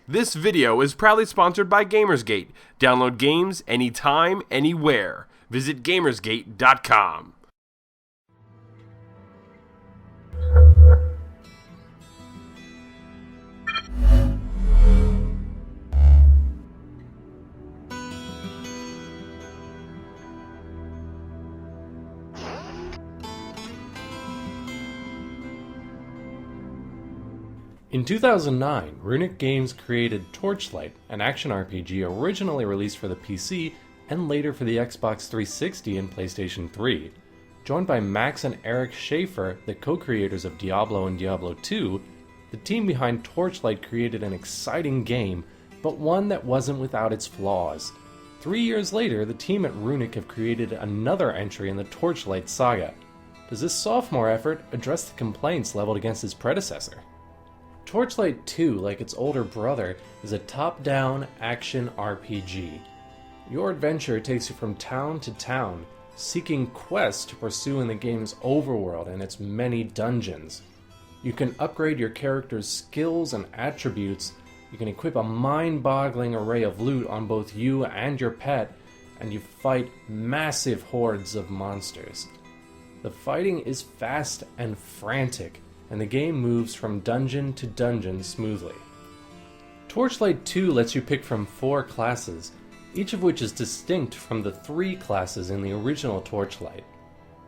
This video is proudly sponsored by Gamersgate. Download games anytime, anywhere. Visit Gamersgate.com. In 2009, Runic Games created Torchlight, an action RPG originally released for the PC and later for the Xbox 360 and PlayStation 3. Joined by Max and Eric Schaefer, the co-creators of Diablo and Diablo 2, the team behind Torchlight created an exciting game, but one that wasn't without its flaws. 3 years later, the team at Runic have created another entry in the Torchlight saga. Does this sophomore effort address the complaints leveled against its predecessor? Torchlight 2, like its older brother, is a top-down action RPG. Your adventure takes you from town to town, seeking quests to pursue in the game's overworld and its many dungeons. You can upgrade your character's skills and attributes, you can equip a mind-boggling array of loot on both you and your pet, and you fight massive hordes of monsters. The fighting is fast and frantic, and the game moves from dungeon to dungeon smoothly. Torchlight 2 lets you pick from 4 classes, each of which is distinct from the 3 classes in the original Torchlight.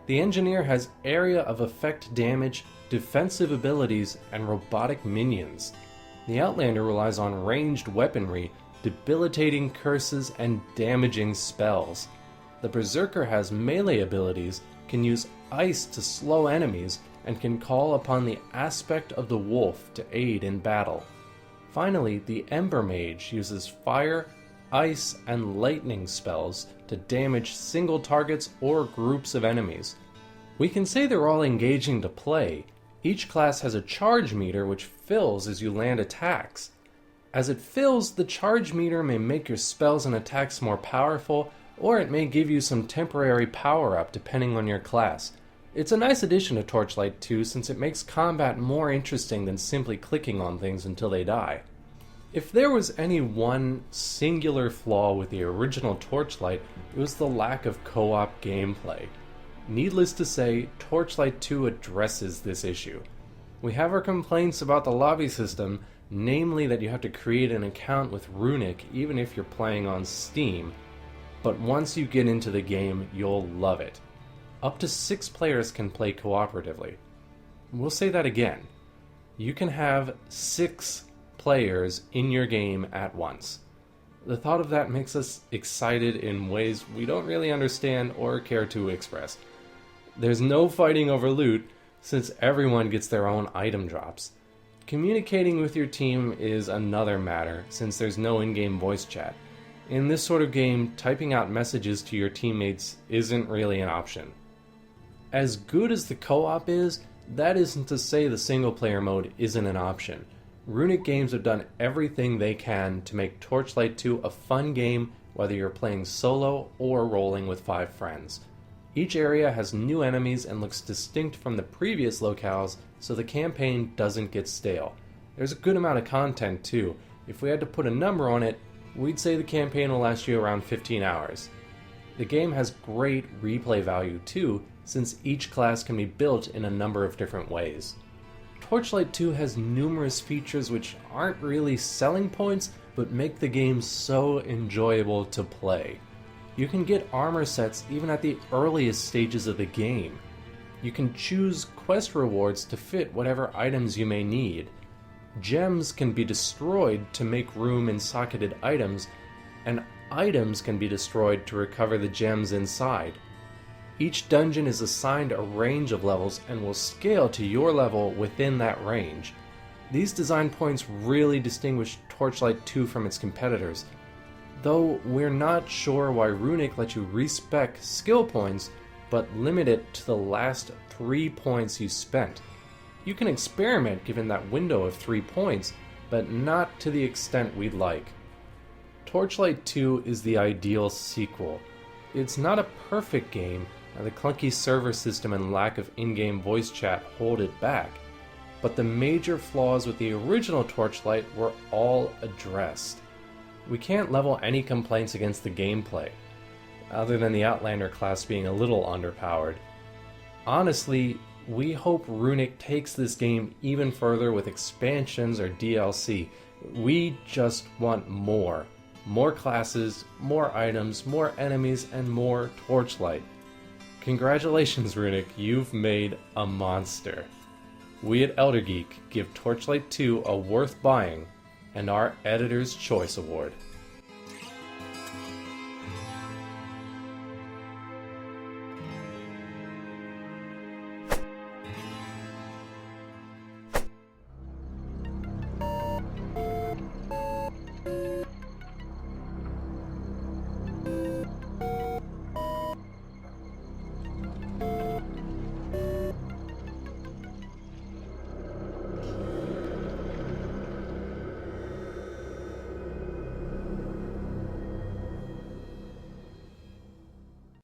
The Engineer has area of effect damage, defensive abilities, and robotic minions. The Outlander relies on ranged weaponry, debilitating curses, and damaging spells. The Berserker has melee abilities, can use ice to slow enemies, and can call upon the aspect of the wolf to aid in battle. Finally, the Ember Mage uses fire, ice, and lightning spells to damage single targets or groups of enemies. We can say they're all engaging to play. Each class has a charge meter which fills as you land attacks. As it fills, the charge meter may make your spells and attacks more powerful, or it may give you some temporary power-up depending on your class. It's a nice addition to Torchlight 2 since it makes combat more interesting than simply clicking on things until they die. If there was any one singular flaw with the original Torchlight, it was the lack of co-op gameplay. Needless to say, Torchlight 2 addresses this issue. We have our complaints about the lobby system, namely that you have to create an account with Runic even if you're playing on Steam, but once you get into the game, you'll love it. Up to 6 players can play cooperatively. We'll say that again. You can have 6 players in your game at once. The thought of that makes us excited in ways we don't really understand or care to express. There's no fighting over loot, since everyone gets their own item drops. Communicating with your team is another matter, since there's no in-game voice chat. In this sort of game, typing out messages to your teammates isn't really an option. As good as the co-op is, that isn't to say the single-player mode isn't an option. Runic Games have done everything they can to make Torchlight 2 a fun game whether you're playing solo or rolling with 5 friends. Each area has new enemies and looks distinct from the previous locales, so the campaign doesn't get stale. There's a good amount of content too. If we had to put a number on it, we'd say the campaign will last you around 15 hours. The game has great replay value too, since each class can be built in a number of different ways. Torchlight 2 has numerous features which aren't really selling points, but make the game so enjoyable to play. You can get armor sets even at the earliest stages of the game. You can choose quest rewards to fit whatever items you may need. Gems can be destroyed to make room in socketed items, and items can be destroyed to recover the gems inside. Each dungeon is assigned a range of levels and will scale to your level within that range. These design points really distinguish Torchlight 2 from its competitors, though we're not sure why Runic lets you respec skill points but limit it to the last 3 points you spent. You can experiment given that window of 3 points, but not to the extent we'd like. Torchlight 2 is the ideal sequel. It's not a perfect game, and the clunky server system and lack of in-game voice chat hold it back, but the major flaws with the original Torchlight were all addressed. We can't level any complaints against the gameplay, other than the Outlander class being a little underpowered. Honestly, we hope Runic takes this game even further with expansions or DLC. We just want more. More classes, more items, more enemies, and more Torchlight. Congratulations, Runic, you've made a monster. We at Elder Geek give Torchlight 2 a worth buying and our Editor's Choice Award.